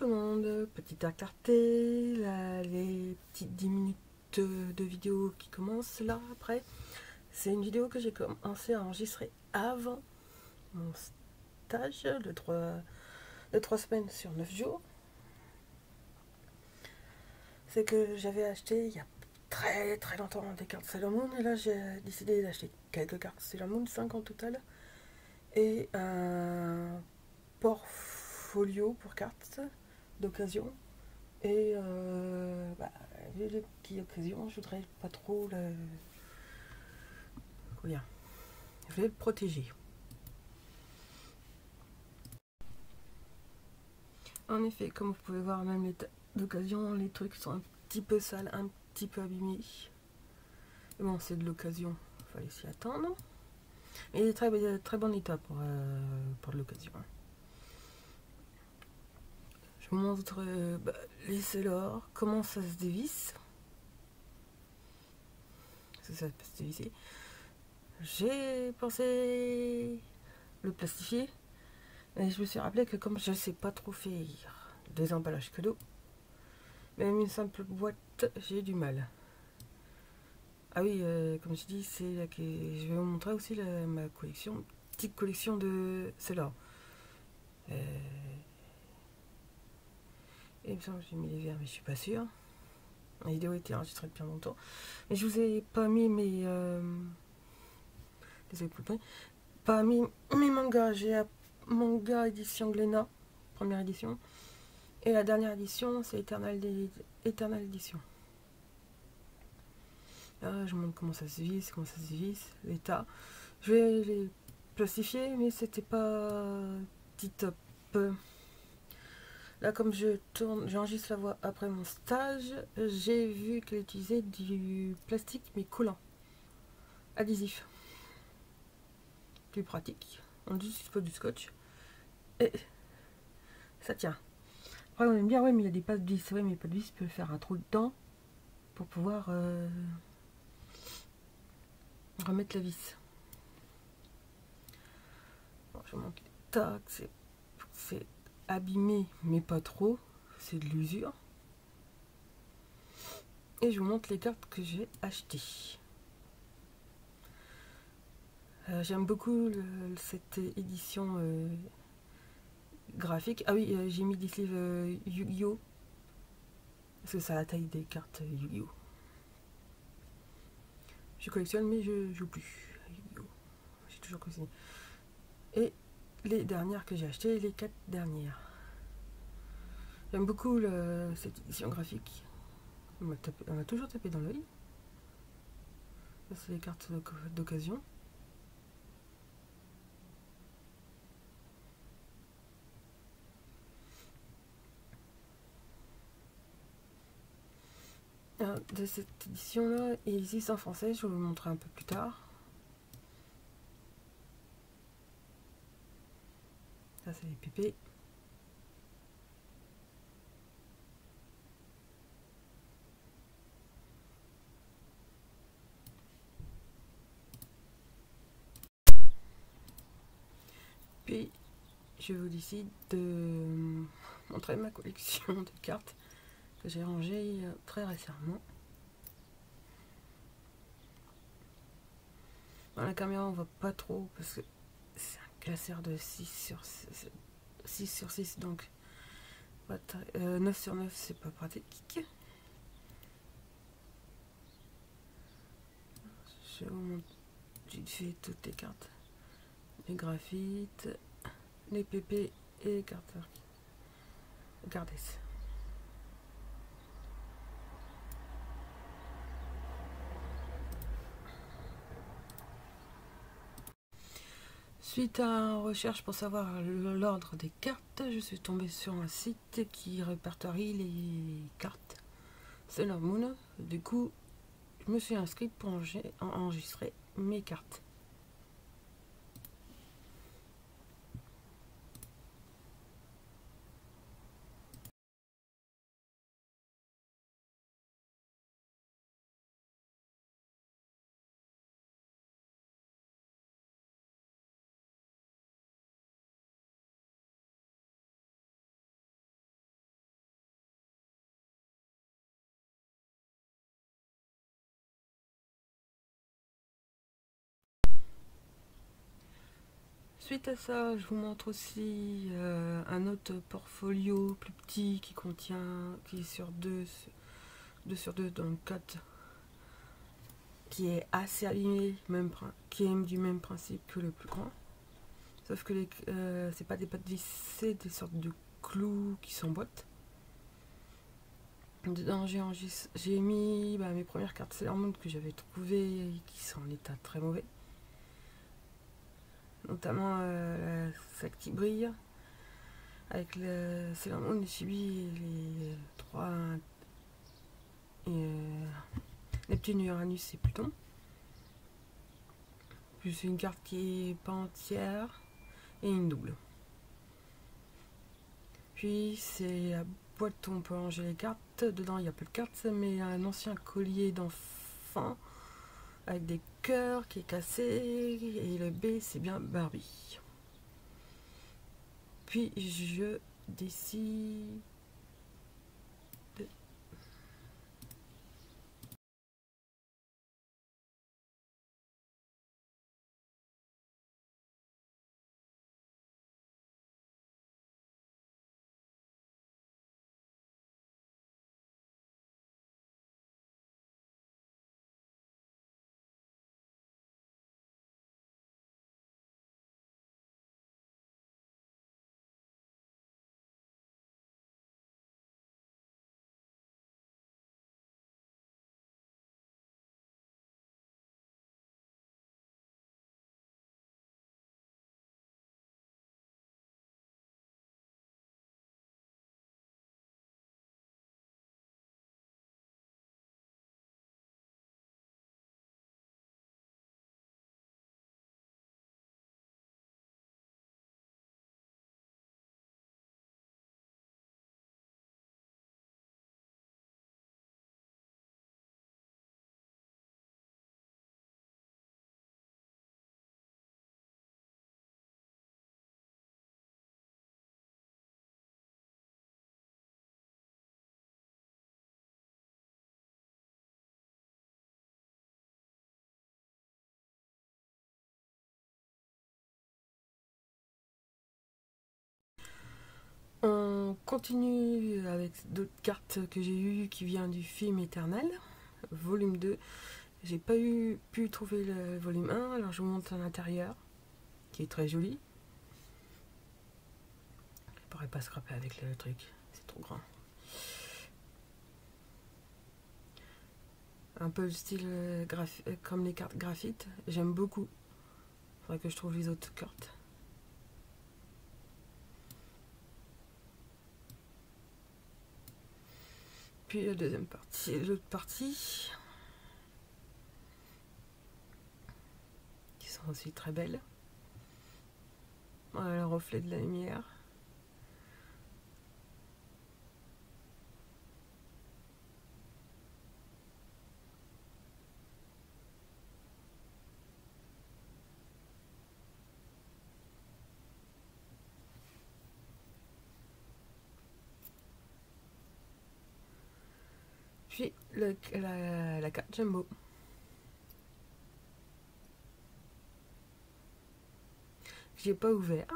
tout le monde, petite clarté, là, les petites 10 minutes de vidéo qui commencent là après. C'est une vidéo que j'ai commencé à enregistrer avant mon stage de 3 semaines sur 9 jours. C'est que j'avais acheté il y a très très longtemps des cartes Sailor Moon et là j'ai décidé d'acheter quelques cartes Sailor Moon, 5 en total, et un portfolio pour cartes d'occasion. Et vu les petites occasions, je voudrais pas trop le. Comment dire, je voulais le protéger. En effet, comme vous pouvez voir, même les d'occasion, les trucs sont un petit peu sales, un petit peu abîmés. Mais bon, c'est de l'occasion, il fallait s'y attendre. Mais il est très, très bon état pour de l'occasion. Je vous montre les Sailor, comment ça se dévisse. Ça peut se dévisser. J'ai pensé le plastifier. Et je me suis rappelé que comme je ne sais pas trop faire des emballages cadeaux, même une simple boîte, j'ai du mal. Ah oui, comme je dis, c'est que je vais vous montrer aussi ma collection, petite collection de celle-là. Et il me semble que j'ai mis les verres, mais je suis pas sûre. La vidéo a été enregistrée depuis longtemps. Mais je vous ai pas mis mes... désolé pour le bruit. Pas mis mes mangas. J'ai un manga édition Glénat, première édition. Et la dernière édition, c'est Eternal Edition. Là, je vous montre comment ça se visse, l'état. Je vais les plastifier, mais c'était pas top. Là, comme j'enregistre la voix après mon stage, j'ai vu qu'elle utilisait du plastique, mais collant, adhésif. Plus pratique. On utilise pas du scotch. Et ça tient. Après, on aime bien, ouais, mais il y a des pas de vis. Ouais, mais pas de vis, peut faire un trou dedans pour pouvoir remettre la vis. Bon, je vous montre les tacs, c'est abîmé, mais pas trop. C'est de l'usure. Et je vous montre les cartes que j'ai achetées. J'aime beaucoup cette édition graphique. Ah oui, j'ai mis des sleeves Yu-Gi-Oh! Parce que c'est la taille des cartes Yu-Gi-Oh! Je collectionne, mais je joue plus à Yu-Gi-Oh! J'ai toujours collectionné. Et les dernières que j'ai achetées, les 4 dernières. J'aime beaucoup cette édition graphique. Elle m'a toujours tapé dans l'œil. Ça, c'est les cartes d'occasion. De cette édition là, il existe en français, je vais vous le montrer un peu plus tard. Ça, c'est les pépés. Puis je vous décide de montrer ma collection de cartes que j'ai rangée très récemment. Dans la caméra on voit pas trop parce que c'est un classeur de 6 sur 6, donc 9 sur 9 c'est pas pratique. Je vous montre, j'ai fait toutes les cartes, les graphites, les PP et les cartes. Regardez ça. Suite à une recherche pour savoir l'ordre des cartes, je suis tombée sur un site qui répertorie les cartes Sailor Moon. Du coup, je me suis inscrite pour enregistrer mes cartes. Suite à ça, je vous montre aussi un autre portfolio plus petit qui est sur 2 sur 2, donc 4, qui est assez aligné, qui est du même principe que le plus grand. Sauf que c'est pas des pattes vis, c'est des sortes de clous qui s'emboîtent. Dedans, j'ai mis mes premières cartes Sailor Moon que j'avais trouvées qui sont en état très mauvais. Notamment celle qui brille. Avec le Sailor Moon, les Chibi, les 3 et Neptune, Uranus et Pluton. Plus une carte qui est pas entière et une double. Puis c'est la boîte où on peut ranger les cartes. Dedans il n'y a plus de cartes, mais un ancien collier d'enfant avec des cœurs qui est cassé. Et le B c'est bien Barbie. Puis je décide. On continue avec d'autres cartes que j'ai eues qui viennent du film Éternel, volume 2. J'ai pas pu trouver le volume 1, alors je vous montre à l'intérieur, qui est très joli. Je pourrais pas scraper avec le truc, c'est trop grand. Un peu le style comme les cartes graphite, j'aime beaucoup. Faudrait que je trouve les autres cartes. Puis la deuxième partie, l'autre partie, qui sont aussi très belles. Voilà le reflet de la lumière. Puis la carte Jumbo. J'ai pas ouvert.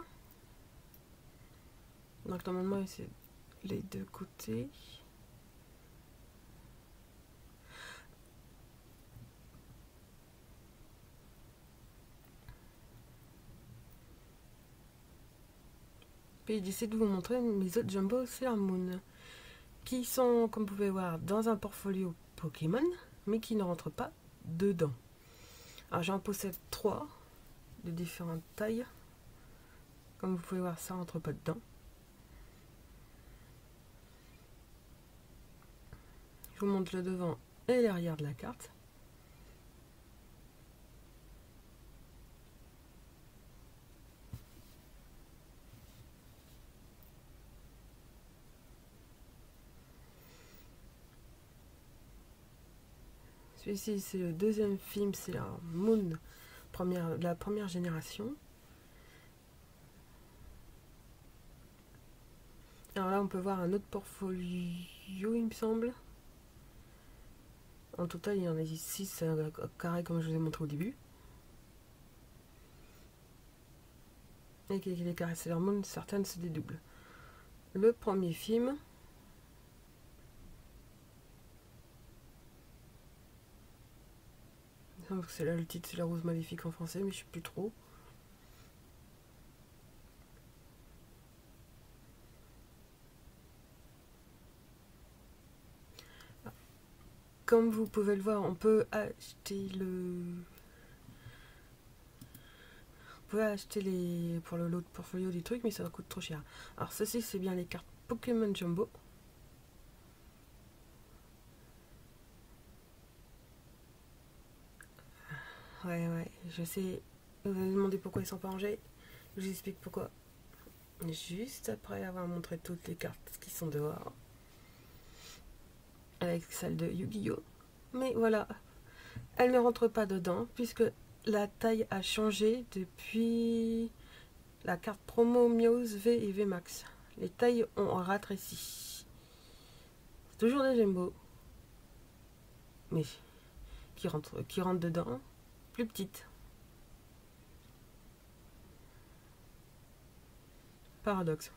Donc normalement c'est les deux côtés. Puis j'essaie de vous montrer mes autres Jumbo Sailor Moon, qui sont, comme vous pouvez voir, dans un portfolio Pokémon, mais qui ne rentrent pas dedans. Alors j'en possède 3 de différentes tailles. Comme vous pouvez voir, ça rentre pas dedans. Je vous montre le devant et l'arrière de la carte. Celui-ci, c'est le deuxième film, c'est la Moon, la première génération. Alors là, on peut voir un autre portfolio, il me semble. En total, il y en a 6 carrés, comme je vous ai montré au début. et que les cartes Sailor Moon, certaines se dédoublent. Le premier film. C'est là le titre, c'est La Rose Maléfique en français, mais je sais plus trop. Comme vous pouvez le voir, on peut acheter pour le lot de portfolio des trucs, mais ça coûte trop cher. Alors ceci, c'est bien les cartes Pokémon Jumbo. Ouais, je sais. Vous allez demander pourquoi ils sont pas rangés. Je vous explique pourquoi. Juste après avoir montré toutes les cartes qui sont dehors. Avec celle de Yu-Gi-Oh! Mais voilà, elle ne rentre pas dedans puisque la taille a changé depuis la carte promo Meowth V et V Max. Les tailles ont rétréci. C'est toujours des Jumbo, mais qui rentrent dedans, plus petites. Paradoxe.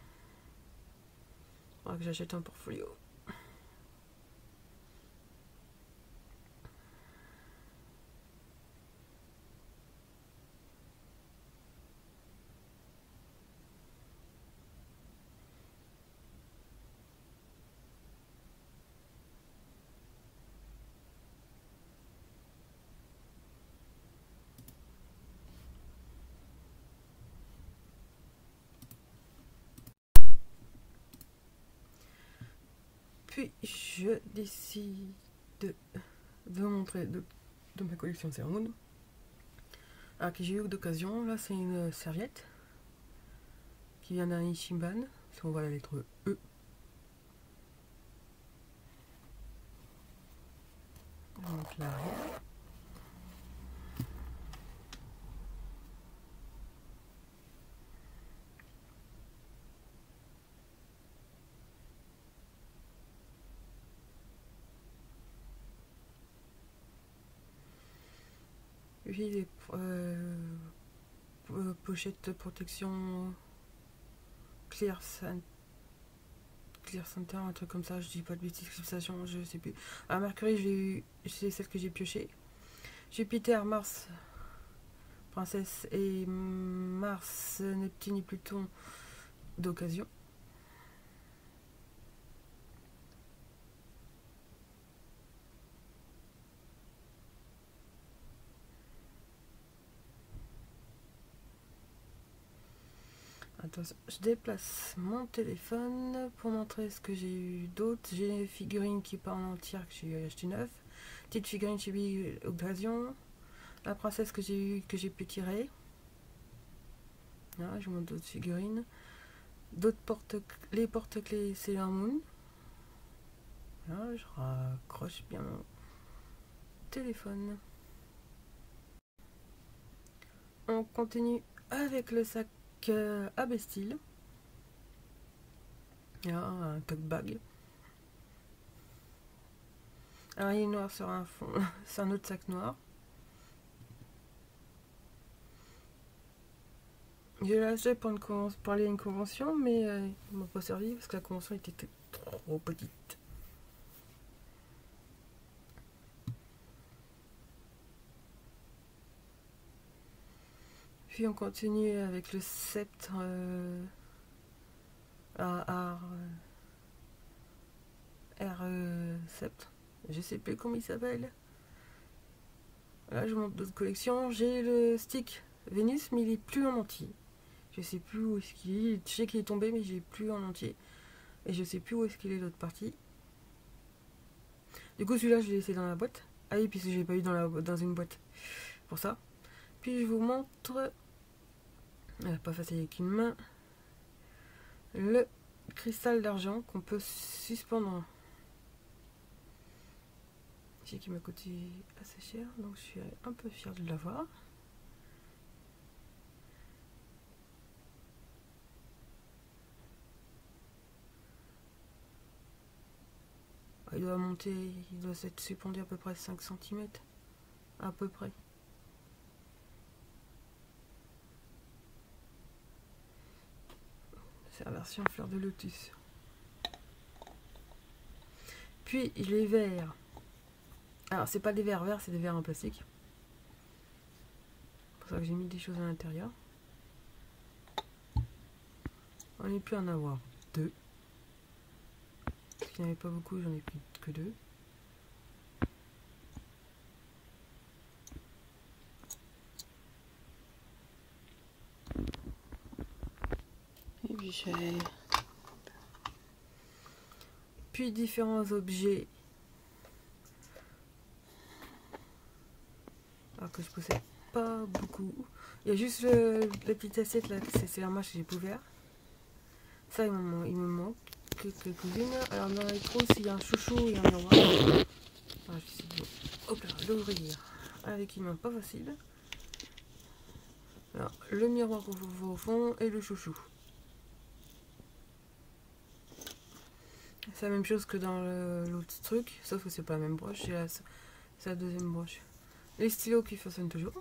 Faudra que j'achète un portfolio. Puis je décide de vous montrer de ma collection de Sailor Moon. Alors que j'ai eu d'occasion, là c'est une serviette qui vient d'un Ishiban. Si on voit la lettre E. Donc l'arrière. Puis les pochettes de protection Clear Center, un truc comme ça, je dis pas de bêtises, je sais plus. À Mercury, c'est celle que j'ai piochée. Jupiter, Mars, Princesse et Mars, Neptune et Pluton d'occasion. Attention, je déplace mon téléphone pour montrer ce que j'ai eu d'autre. J'ai une figurine qui part en entière que j'ai acheté neuf. Petite figurine chibi occasion. La princesse que j'ai pu tirer. Là, je vous montre d'autres figurines. Les porte-clés Sailor Moon. Là, je raccroche bien mon téléphone. On continue avec le sac à Bastille. Là, un tote bag. Araignée noire sur un fond. C'est un autre sac noir. J'ai lâché pour aller à une convention, mais il m'a pas servi parce que la convention était trop petite. Puis on continue avec le sceptre sceptre. Je sais plus comment il s'appelle. Là, je montre d'autres collections. J'ai le stick Vénus, mais il est plus en entier. Je sais plus où est-ce qu'il est. Je sais qu'il est tombé, mais j'ai plus en entier. Et je sais plus où est-ce qu'il est l'autre partie. Du coup, celui-là, je l'ai laissé dans la boîte. Ah oui, puisque je l'ai pas eu dans une boîte. Pour ça. Puis je vous montre. Pas facile avec une main. Le cristal d'argent qu'on peut suspendre. Je sais qu'il m'a coûté assez cher, donc je suis un peu fière de l'avoir. Il doit monter, il doit s'être suspendu à peu près 5 cm. À peu près. C'est la version fleur de lotus. Puis les verres. Alors c'est pas des verres verts, c'est des verres en plastique. C'est pour ça que j'ai mis des choses à l'intérieur. On est pu en avoir 2. Parce qu'il n'y en avait pas beaucoup, j'en ai pris que 2. Et puis j'ai... Puis différents objets. Alors que je possède pas beaucoup. Il y a juste la petite assiette là, c'est la marche que j'ai pas ouvert. Ça il me manque quelques-unes. Alors dans les trousses il y a un chouchou et un miroir. Alors, j'essaie de l'ouvrir avec une main pas facile. Alors le miroir qu'on voit au fond et le chouchou. C'est la même chose que dans l'autre truc, sauf que c'est pas la même broche, c'est la deuxième broche. Les stylos qui fonctionnent toujours.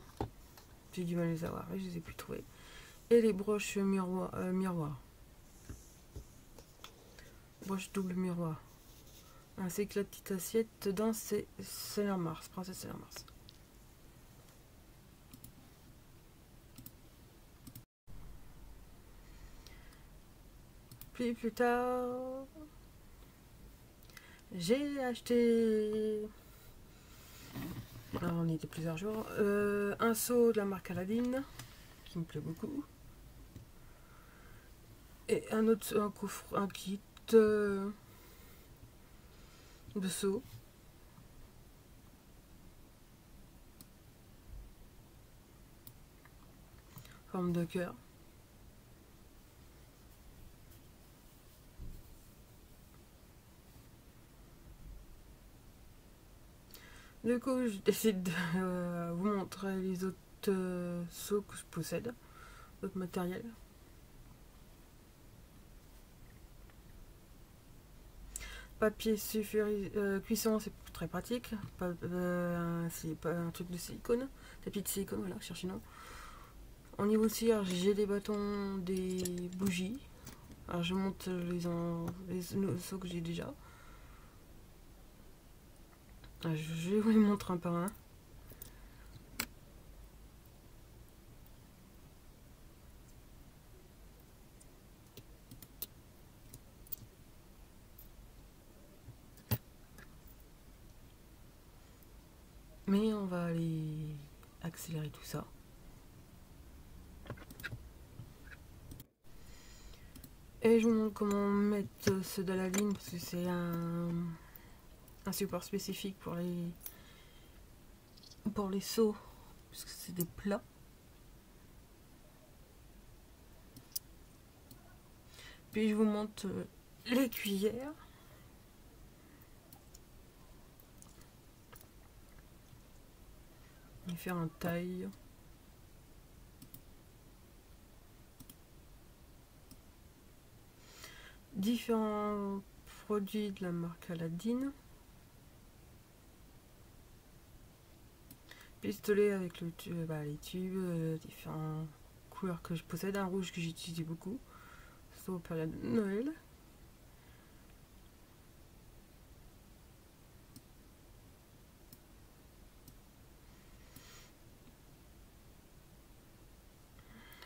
J'ai du mal à les avoir, mais je les ai plus trouvés. Et les broches miroir. Broche double miroir. Ainsi que la petite assiette dedans, c'est Sailor Mars, Princesse Sailor Mars. Puis plus tard, j'ai acheté... Alors on y était plusieurs jours. Un seau de la marque Aladdin, qui me plaît beaucoup. Et un autre, un kit de seau. Forme de cœur. Du coup, je décide de vous montrer les autres seaux que je possède, d'autres matériels. Papier cuisson, c'est très pratique. C'est pas un truc de silicone, tapis de silicone, voilà, cherchez non. Au niveau cire, j'ai des bâtons, des bougies. Alors je monte les seaux que j'ai déjà. Je vous les montre un par un. Mais on va aller accélérer tout ça. Et je vous montre comment mettre ceux de la ligne parce que c'est un support spécifique pour les seaux parce que c'est des plats. Puis je vous montre les cuillères. Différentes tailles. Différents produits de la marque Aladdin. Pistolet avec les tubes, différentes couleurs que je possède. Un rouge que j'utilise beaucoup, surtout aux périodes de Noël.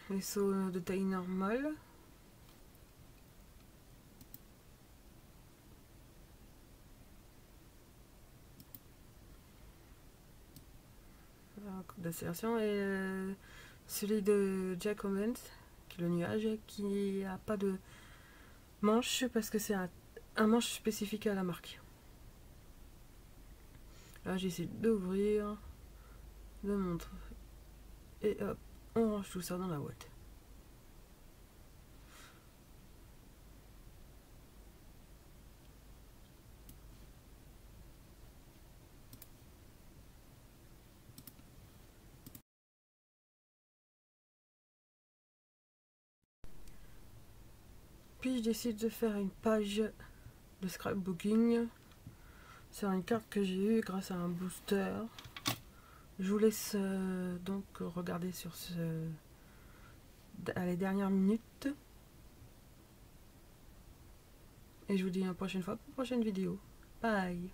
Les seaux de taille normale. D'accélération et celui de Jack Owens qui est le nuage qui a pas de manche parce que c'est un manche spécifique à la marque. Là j'essaie d'ouvrir, de montrer et hop, on range tout ça dans la boîte. Puis je décide de faire une page de scrapbooking sur une carte que j'ai eue grâce à un booster. Je vous laisse donc regarder sur à les dernières minutes. Et je vous dis à la prochaine fois pour une prochaine vidéo. Bye.